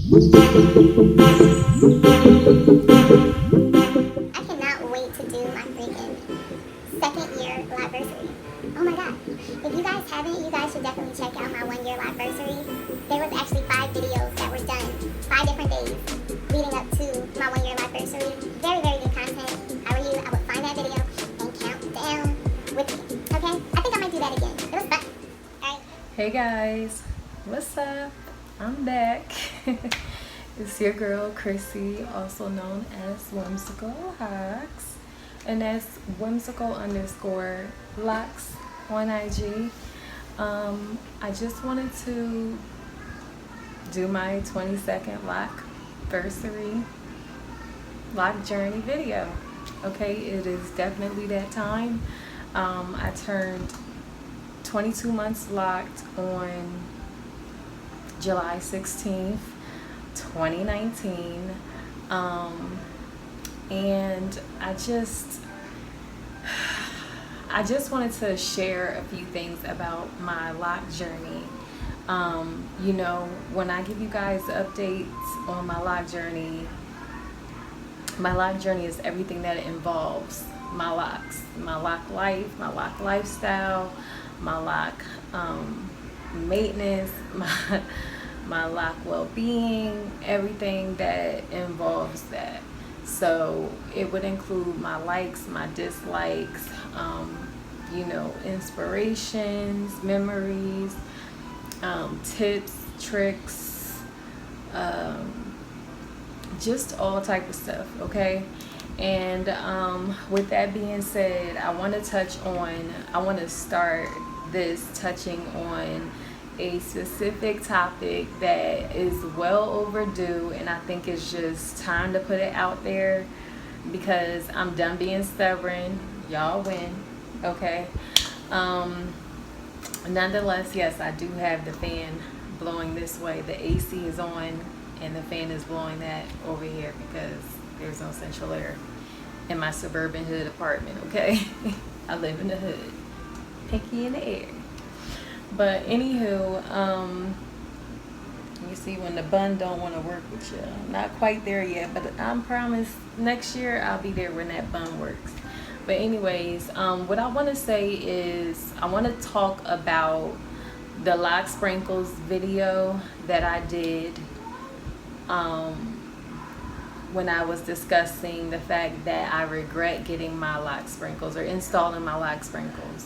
cannot wait to do my freaking second year anniversary. Oh my god. If you guys haven't, you guys should definitely check out my 1 year anniversary. There was actually 5 videos that were done 5 different days leading up to my 1 year anniversary. Very, very good content. I would find that video and count down with me. Okay? I think I might do that again. It was fun. Alright. Hey guys, what's up? I'm back. It's your girl Chrissy, also known as Whimsical Hawks, and that's whimsical_locks on IG. I just wanted to do my 22nd lock journey video. Okay, it is definitely that time. I turned 22 months locked on July 16th, 2019. And I just wanted to share a few things about my lock journey. You know, when I give you guys updates on my lock journey is everything that it involves my locks, my lock life, my lock lifestyle, my lock maintenance, my lock well-being, everything that involves that. So it would include my likes, my dislikes, you know, inspirations, memories, tips, tricks, just all type of stuff, okay? And with that being said, I want to start this touching on a specific topic that is well overdue, and I think it's just time to put it out there because I'm done being stubborn. Y'all win, okay? Nonetheless, yes, I do have the fan blowing this way. The AC is on and the fan is blowing that over here because there's no central air in my suburban hood apartment, okay? I live in the hood, pinky in the air. But anywho, you see when the bun don't want to work with you. I'm not quite there yet, but I promise next year I'll be there when that bun works. But anyways, what I want to say is I want to talk about the LocSprinkles video that I did when I was discussing the fact that I regret getting my LocSprinkles or installing my LocSprinkles.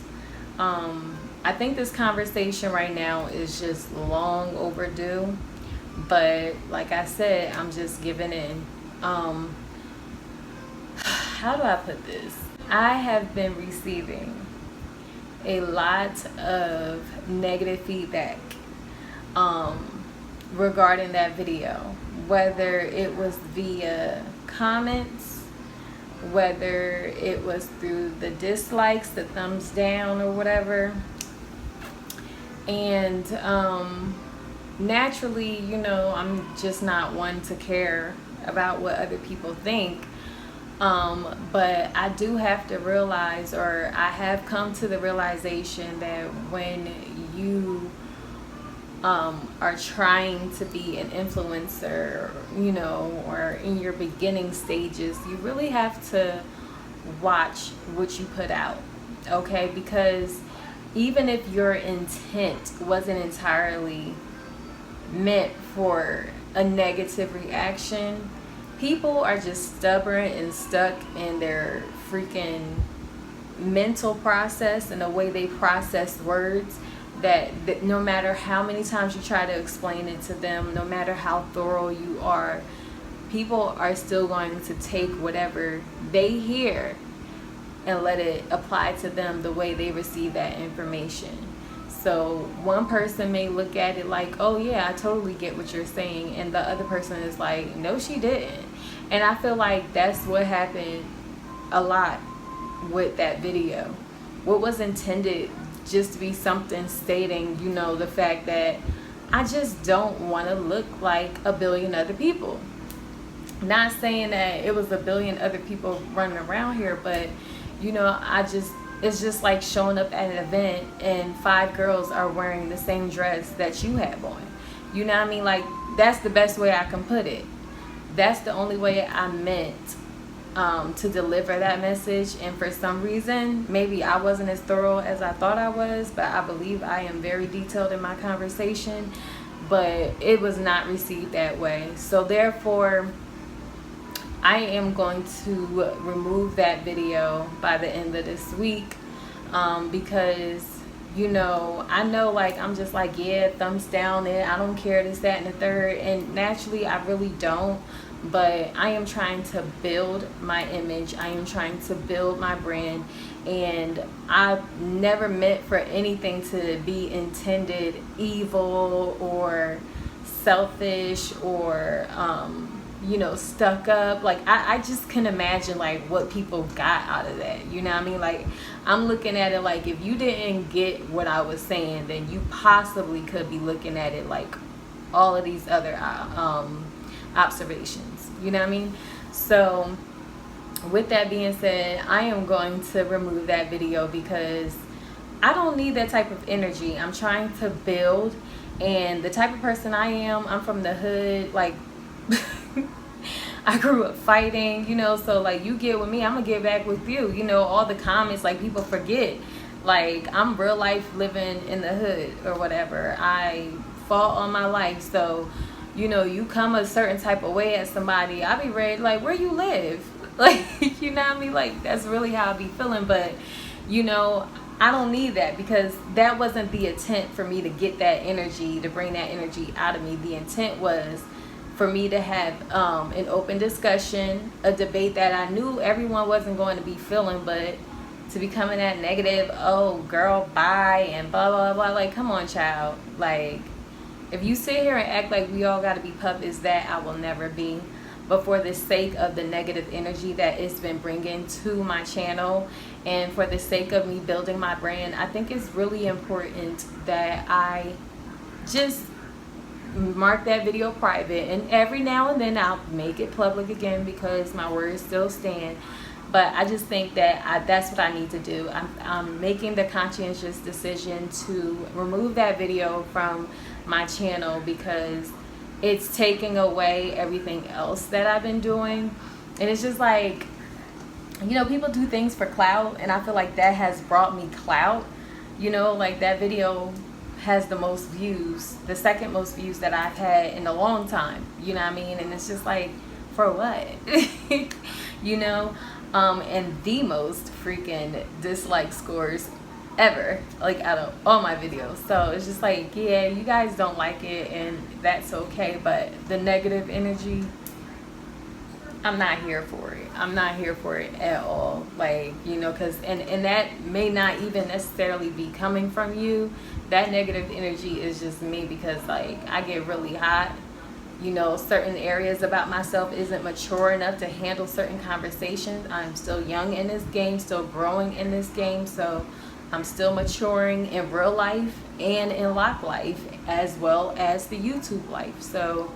I think this conversation right now is just long overdue, but like I said, I'm just giving in. How do I put this? I have been receiving a lot of negative feedback regarding that video, whether it was via comments, whether it was through the dislikes, the thumbs down or whatever. And naturally, you know, I'm just not one to care about what other people think. But I do have to realize, or I have come to the realization that when you are trying to be an influencer, you know, or in your beginning stages, you really have to watch what you put out, okay? Because even if your intent wasn't entirely meant for a negative reaction, people are just stubborn and stuck in their freaking mental process and the way they process words that no matter how many times you try to explain it to them, no matter how thorough you are, people are still going to take whatever they hear and let it apply to them the way they receive that information. So one person may look at it like, oh yeah, I totally get what you're saying, and the other person is like, no, she didn't. And I feel like that's what happened a lot with that video. What was intended just to be something stating, you know, the fact that I just don't want to look like a billion other people. Not saying that it was a billion other people running around here, but you know, it's just like showing up at an event and 5 girls are wearing the same dress that you have on. You know what I mean? Like, that's the best way I can put it. That's the only way I meant to deliver that message. And for some reason, maybe I wasn't as thorough as I thought I was, but I believe I am very detailed in my conversation, but it was not received that way. So therefore, I am going to remove that video by the end of this week, because, you know, I know, like, I'm just like, yeah, thumbs down it, I don't care, this, that, and the third, and naturally I really don't. But I am trying to build my image, I am trying to build my brand, and I never meant for anything to be intended evil or selfish or you know, stuck up. Like, I just can imagine like what people got out of that, you know what I mean? Like, I'm looking at it like, if you didn't get what I was saying, then you possibly could be looking at it like all of these other observations, you know what I mean? So with that being said, I am going to remove that video because I don't need that type of energy. I'm trying to build, and the type of person I am, I'm from the hood, like I grew up fighting, you know, so like, you get with me, I'm gonna get back with you, you know. All the comments, like, people forget, like, I'm real life living in the hood or whatever. I fought all my life, so, you know, you come a certain type of way at somebody, I be ready, like, where you live? Like, you know what I mean? Like, that's really how I be feeling. But, you know, I don't need that, because that wasn't the intent for me to get that energy, to bring that energy out of me. The intent was for me to have an open discussion, a debate that I knew everyone wasn't going to be feeling, but to be coming at negative, oh, girl, bye, and blah, blah, blah. Like, come on, child. Like, if you sit here and act like we all got to be puppets, that I will never be. But for the sake of the negative energy that it's been bringing to my channel, and for the sake of me building my brand, I think it's really important that I just mark that video private, and every now and then I'll make it public again, because my words still stand. But I just think that that's what I need to do. I'm making the conscientious decision to remove that video from my channel, because it's taking away everything else that I've been doing. And it's just like, you know, people do things for clout, and I feel like that has brought me clout. You know, like, that video has the most views, the second most views that I've had in a long time, you know what I mean? And it's just like, for what? You know, and the most freaking dislike scores ever, like, out of all my videos. So it's just like, yeah, you guys don't like it, and that's okay. But the negative energy, I'm not here for it. I'm not here for it at all. Like, you know, because and that may not even necessarily be coming from you. That negative energy is just me, because like, I get really hot. You know, certain areas about myself isn't mature enough to handle certain conversations. I'm still young in this game, still growing in this game. So I'm still maturing in real life and in Loc life, as well as the YouTube life. So,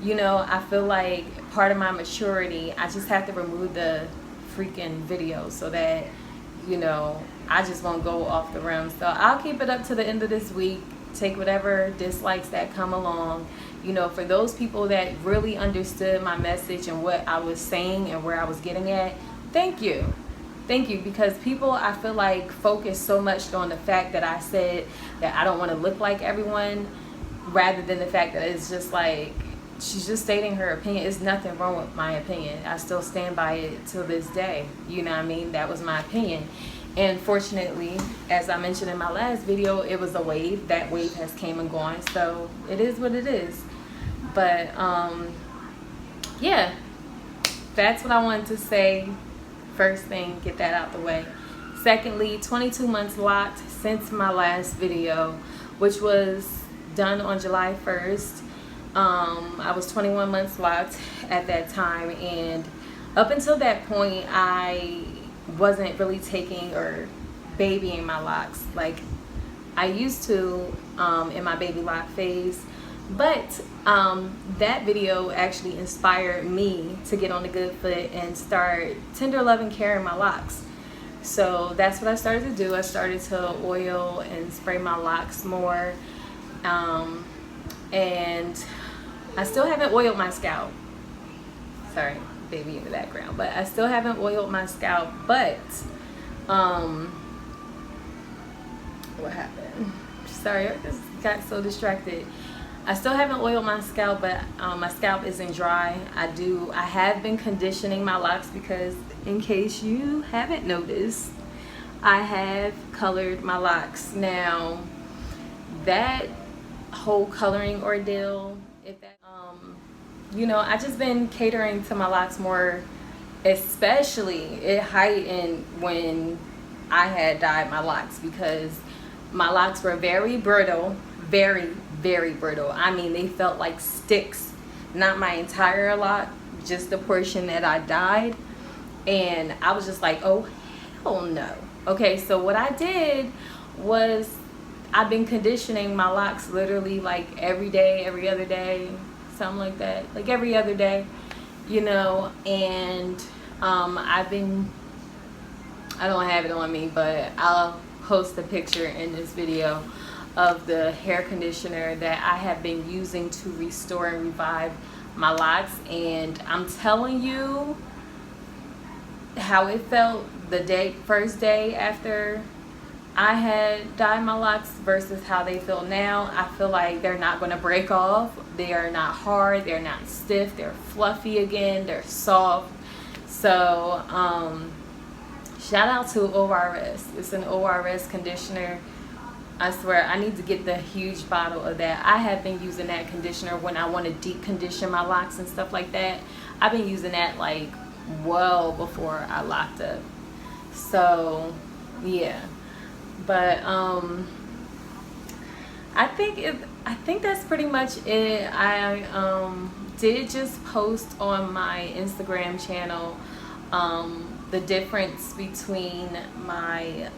you know, I feel like part of my maturity, I just have to remove the freaking video so that, you know, I just won't go off the rim. So I'll keep it up to the end of this week, take whatever dislikes that come along. You know, for those people that really understood my message and what I was saying and where I was getting at, thank you. Thank you, because people, I feel like, focus so much on the fact that I said that I don't want to look like everyone, rather than the fact that it's just like, she's just stating her opinion. There's nothing wrong with my opinion. I still stand by it till this day. You know what I mean? That was my opinion. And fortunately, as I mentioned in my last video, it was a wave. That wave has came and gone. So it is what it is. But yeah, that's what I wanted to say. First thing, get that out the way. Secondly, 22 months locked since my last video, which was done on July 1st. I was 21 months locked at that time, and up until that point, I wasn't really taking or babying my locks like I used to in my baby lock phase. But that video actually inspired me to get on the good foot and start tender loving caring my locks. So that's what I started to do. I started to oil and spray my locks more. and I still haven't oiled my scalp. Sorry, baby in the background, but I still haven't oiled my scalp. But what happened? Sorry, I just got so distracted. I still haven't oiled my scalp, but my scalp isn't dry. I have been conditioning my locks because, in case you haven't noticed, I have colored my locks. Now, that whole coloring ordeal, you know, I just been catering to my locks more, especially it heightened when I had dyed my locks, because my locks were very brittle, very brittle. I mean, they felt like sticks. Not my entire lock, just the portion that I dyed. And I was just like, oh hell no. Okay, so what I did was, I've been conditioning my locks literally like every day, every other day, something like that, like every other day, you know. And I don't have it on me, but I'll post a picture in this video of the hair conditioner that I have been using to restore and revive my locks. And I'm telling you how it felt the first day after I had dyed my locks versus how they feel now. I feel like they're not going to break off. They are not hard, they're not stiff, they're fluffy again, they're soft. So shout out to ORS. It's an ORS conditioner. I swear, I need to get the huge bottle of that. I have been using that conditioner when I want to deep condition my locks and stuff like that. I've been using that like well before I locked up. So yeah, but I think that's pretty much it. I did just post on my Instagram channel the difference between my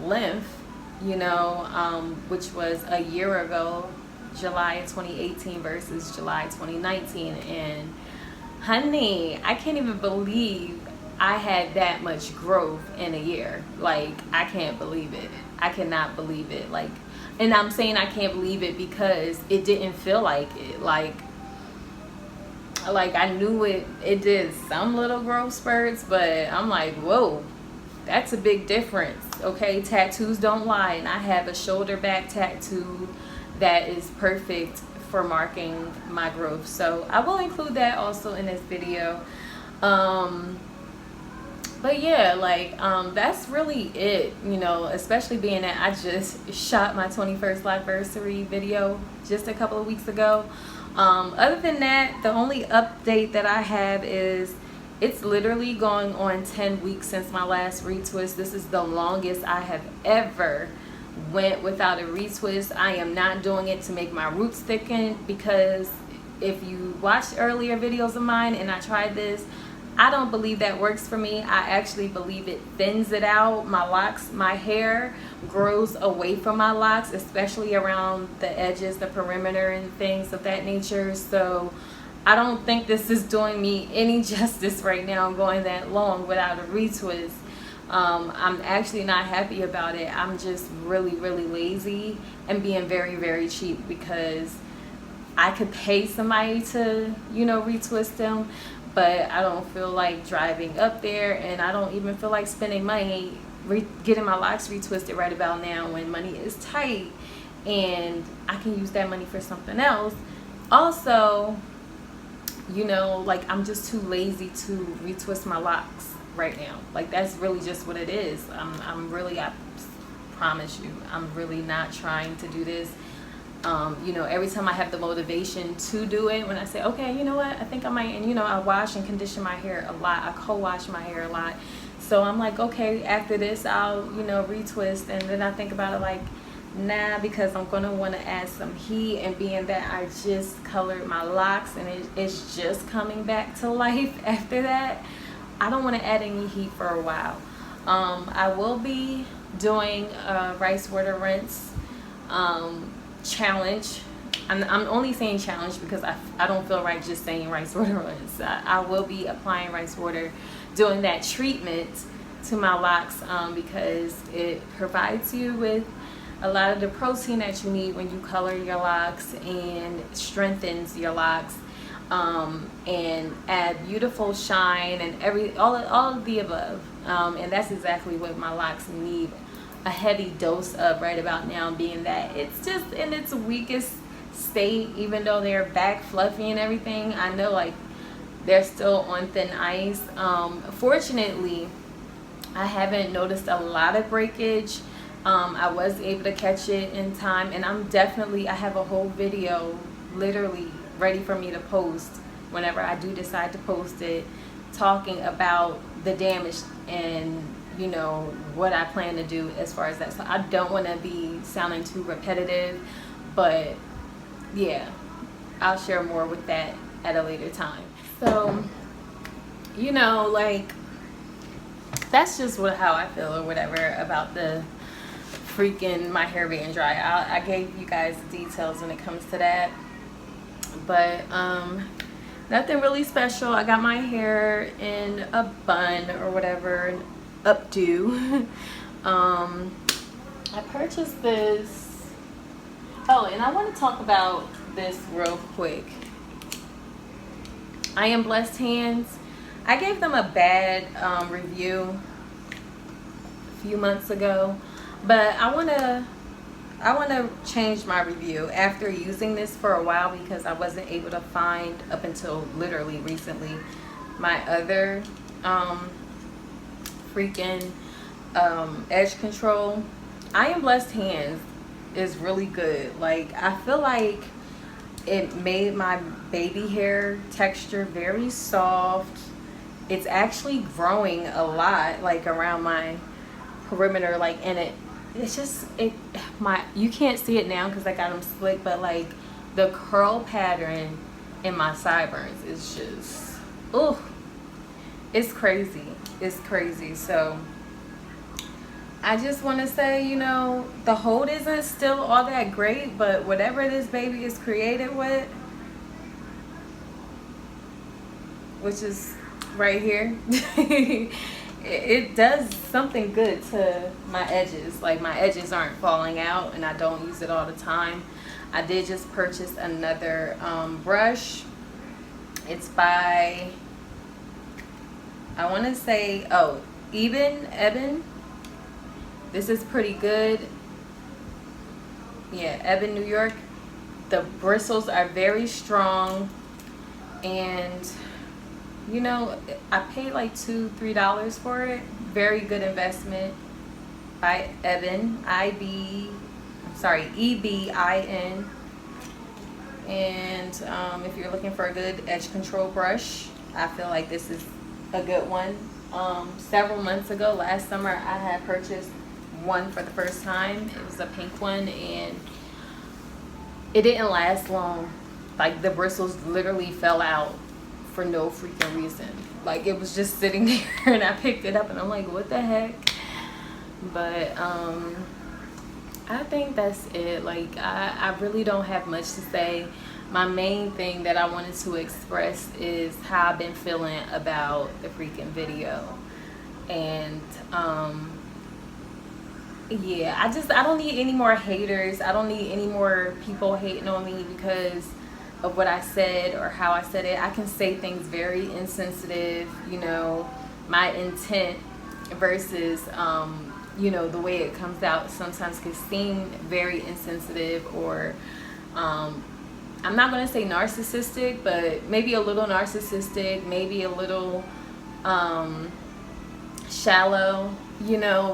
length, you know, which was a year ago, July 2018 versus July 2019. And honey, I can't even believe I had that much growth in a year. Like, I can't believe it. I cannot believe it. Like, and I'm saying I can't believe it because it didn't feel like it. Like I knew it did some little growth spurts, but I'm like, whoa, that's a big difference. Okay, tattoos don't lie, and I have a shoulder back tattoo that is perfect for marking my growth. So I will include that also in this video. But yeah, like that's really it, you know, especially being that I just shot my 21st anniversary video just a couple of weeks ago. Other than that, the only update that I have is it's literally going on 10 weeks since my last retwist. This is the longest I have ever went without a retwist. I am not doing it to make my roots thicken, because if you watched earlier videos of mine and I tried this, I don't believe that works for me. I actually believe it thins it out. My locks, my hair grows away from my locks, especially around the edges, the perimeter and things of that nature. So I don't think this is doing me any justice right now, going that long without a retwist. I'm actually not happy about it. I'm just really lazy and being very cheap, because I could pay somebody to, you know, retwist them, but I don't feel like driving up there, and I don't even feel like spending money getting my locks retwisted right about now when money is tight and I can use that money for something else. Also, you know, like, I'm just too lazy to retwist my locks right now. Like, that's really just what it is. I promise you, I'm really not trying to do this. You know, every time I have the motivation to do it, when I say, okay, you know what, I think I might, and you know, I wash and condition my hair a lot. I co-wash my hair a lot. So I'm like, okay, after this, I'll, you know, retwist. And then I think about it like, nah, because I'm going to want to add some heat. And being that I just colored my locks and it's just coming back to life after that, I don't want to add any heat for a while. I will be doing a rice water rinse challenge. I'm only saying challenge because I don't feel right just saying rice water rinse. I will be applying rice water, doing that treatment to my locks, because it provides you with a lot of the protein that you need when you color your locks, and strengthens your locks, and add beautiful shine and all of the above. And that's exactly what my locks need a heavy dose of right about now, being that it's just in its weakest state. Even though they're back fluffy and everything, I know like they're still on thin ice. Fortunately, I haven't noticed a lot of breakage. I was able to catch it in time, and I have a whole video literally ready for me to post whenever I do decide to post it, talking about the damage and what I plan to do as far as that. So I don't want to be sounding too repetitive, but yeah, I'll share more with that at a later time. So like, that's just how I feel or whatever about the freaking my hair being dry. I gave you guys details when it comes to that, but nothing really special. I got my hair in a bun or whatever, an updo. I purchased this. Oh, and I want to talk about this real quick. I Am Blessed Hands. I gave them a bad review a few months ago, but I want to change my review after using this for a while, because I wasn't able to find, up until literally recently, my other freaking edge control. I Am Blessed Hands is really good. Like, I feel like it made my baby hair texture very soft. It's actually growing a lot, like around my perimeter, like, and it's just you can't see it now because I got them slick, but like the curl pattern in my sideburns is just, it's crazy. It's crazy. So I just want to say, the hold isn't still all that great, but whatever this baby is created with, which is right here, it does something good to my edges. Like, my edges aren't falling out, and I don't use it all the time. I did just purchase another brush. It's by, I want to say, Eben. This is pretty good. Yeah, Eben, New York. The bristles are very strong, and I paid like $2-3 for it. Very good investment by Eben, EBIN. And if you're looking for a good edge control brush, I feel like this is a good one. Several months ago, last summer, I had purchased one for the first time. It was a pink one, and it didn't last long. Like, the bristles literally fell out for no freaking reason. Like, it was just sitting there, and I picked it up, and I'm like, what the heck? But I think that's it. Like, I really don't have much to say. My main thing that I wanted to express is how I've been feeling about the freaking video. And yeah, I don't need any more haters. I don't need any more people hating on me because of what I said or how I said it. I can say things very insensitive, my intent versus the way it comes out sometimes can seem very insensitive, or I'm not going to say narcissistic, but maybe a little narcissistic, maybe a little shallow,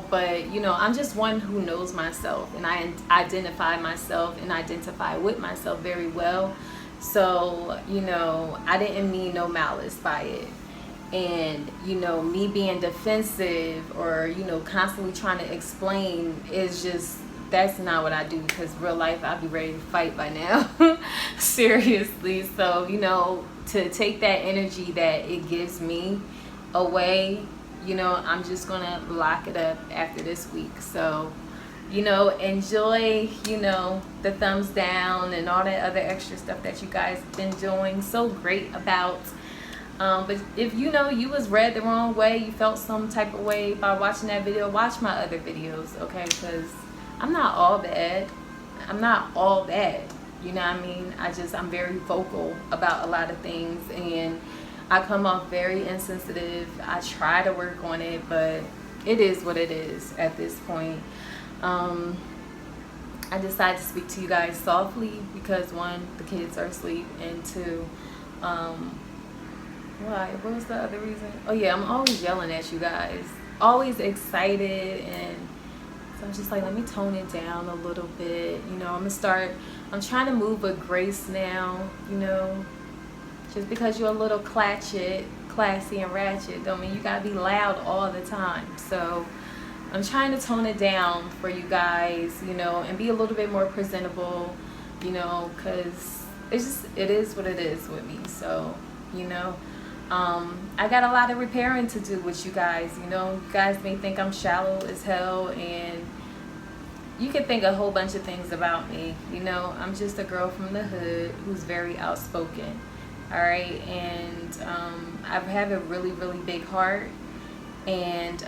but I'm just one who knows myself, and I identify myself and identify with myself very well. So I didn't mean no malice by it. And me being defensive or constantly trying to explain is just, that's not what I do, because real life I'd be ready to fight by now. Seriously. So to take that energy that it gives me away, I'm just gonna lock it up after this week. So enjoy the thumbs down and all that other extra stuff that you guys have been doing so great about. But if you was read the wrong way, you felt some type of way by watching that video, watch my other videos, okay? Because I'm not all bad. I'm not all bad. You know what I mean? I'm very vocal about a lot of things, and I come off very insensitive. I try to work on it, but it is what it is at this point. I decided to speak to you guys softly because one, the kids are asleep, and two, why? What was the other reason? Oh yeah, I'm always yelling at you guys, always excited, and so I'm just like, let me tone it down a little bit. You know, I'm trying to move with grace now. You know, just because you're a little classy and ratchet don't mean you gotta be loud all the time. So I'm trying to tone it down for you guys, you know, and be a little bit more presentable, you know, because it is what it is with me. So, you know, I got a lot of repairing to do with you guys. You know, you guys may think I'm shallow as hell, and you can think a whole bunch of things about me. You know, I'm just a girl from the hood who's very outspoken. All right, and I have a really, really big heart, and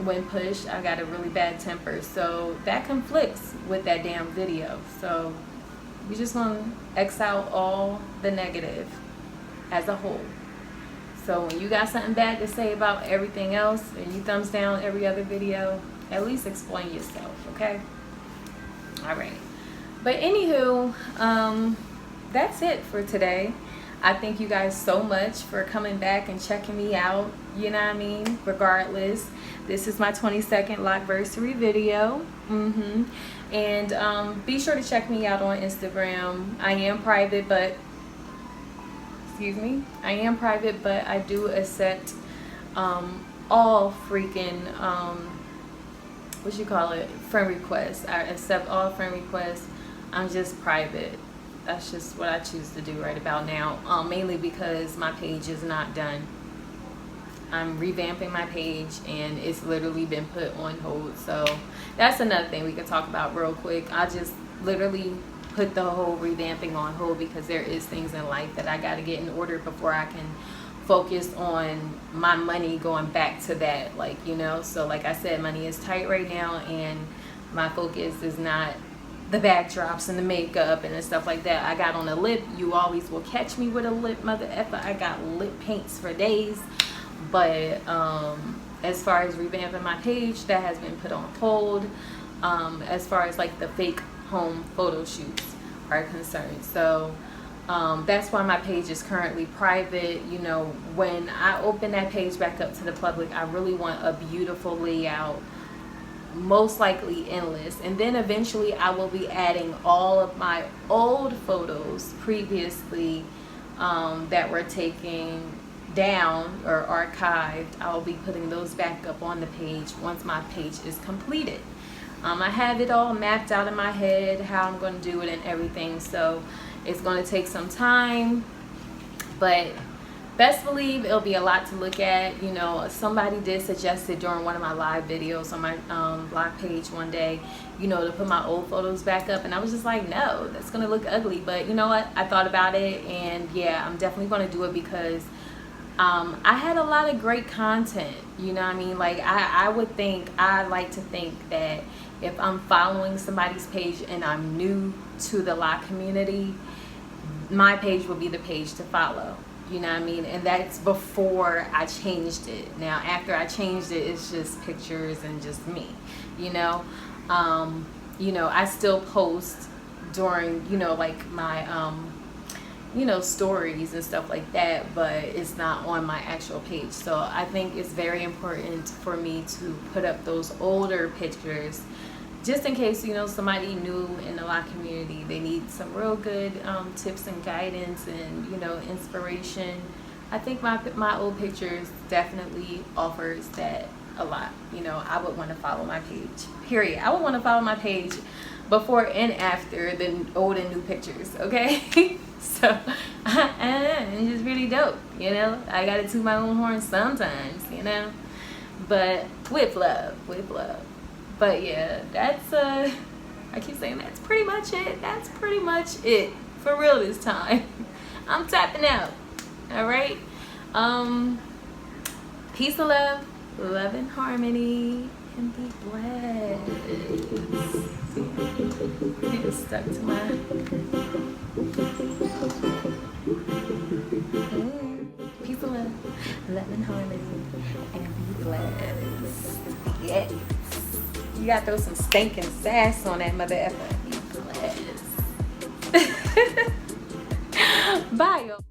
when pushed, I got a really bad temper, so that conflicts with that damn video. So we just want to X out all the negative as a whole. So when you got something bad to say about everything else and you thumbs down every other video, at least explain yourself, okay? All right. But anywho, that's it for today. I thank you guys so much for coming back and checking me out. You know what I mean? Regardless, this is my 22nd Locdversary video. And be sure to check me out on Instagram. I am private, but I do accept all freaking friend requests. I accept all friend requests. I'm just private. That's just what I choose to do right about now, mainly because my page is not done. I'm revamping my page, and it's literally been put on hold. So that's another thing we could talk about real quick. I just literally put the whole revamping on hold because there is things in life that I got to get in order before I can focus on my money going back to that. Like, you know, so like I said, money is tight right now, and my focus is not the backdrops and the makeup and stuff like that. I got on a lip. You always will catch me with a lip, mother effer. I got lip paints for days. But as far as revamping my page, that has been put on hold. As far as like the fake home photo shoots are concerned. So that's why my page is currently private. You know, when I open that page back up to the public, I really want a beautiful layout, most likely endless, and then eventually I will be adding all of my old photos previously that were taken down or archived. I'll be putting those back up on the page once my page is completed. I have it all mapped out in my head how I'm going to do it and everything, so it's going to take some time, but best believe it'll be a lot to look at. You know, somebody did suggest it during one of my live videos on my blog page one day, you know, to put my old photos back up, and I was just like, no, that's gonna look ugly. But you know what, I thought about it, and yeah, I'm definitely gonna do it because I had a lot of great content. You know what I mean? Like I like to think that if I'm following somebody's page and I'm new to the Lock community, my page will be the page to follow. You know what I mean? And that's before I changed it. Now, after I changed it, it's just pictures and just me, you know? You know, I still post during, you know, like my, you know, stories and stuff like that, but it's not on my actual page. So I think it's very important for me to put up those older pictures just in case, you know, somebody new in the Lock community, they need some real good tips and guidance and, you know, inspiration. I think my old pictures definitely offers that a lot. You know, I would want to follow my page, period. I would want to follow my page before and after the old and new pictures, okay? So, it's just really dope, you know? I gotta toot my own horn sometimes, you know? But with love, with love. But yeah, that's I keep saying that's pretty much it. That's pretty much it for real this time. I'm tapping out. All right. Peace and love and harmony. and be blessed. Get stuck to my peace and love, love and harmony, and be blessed. Yes. You gotta throw some stinking sass on that mother effer. Be blessed. Bye, y'all.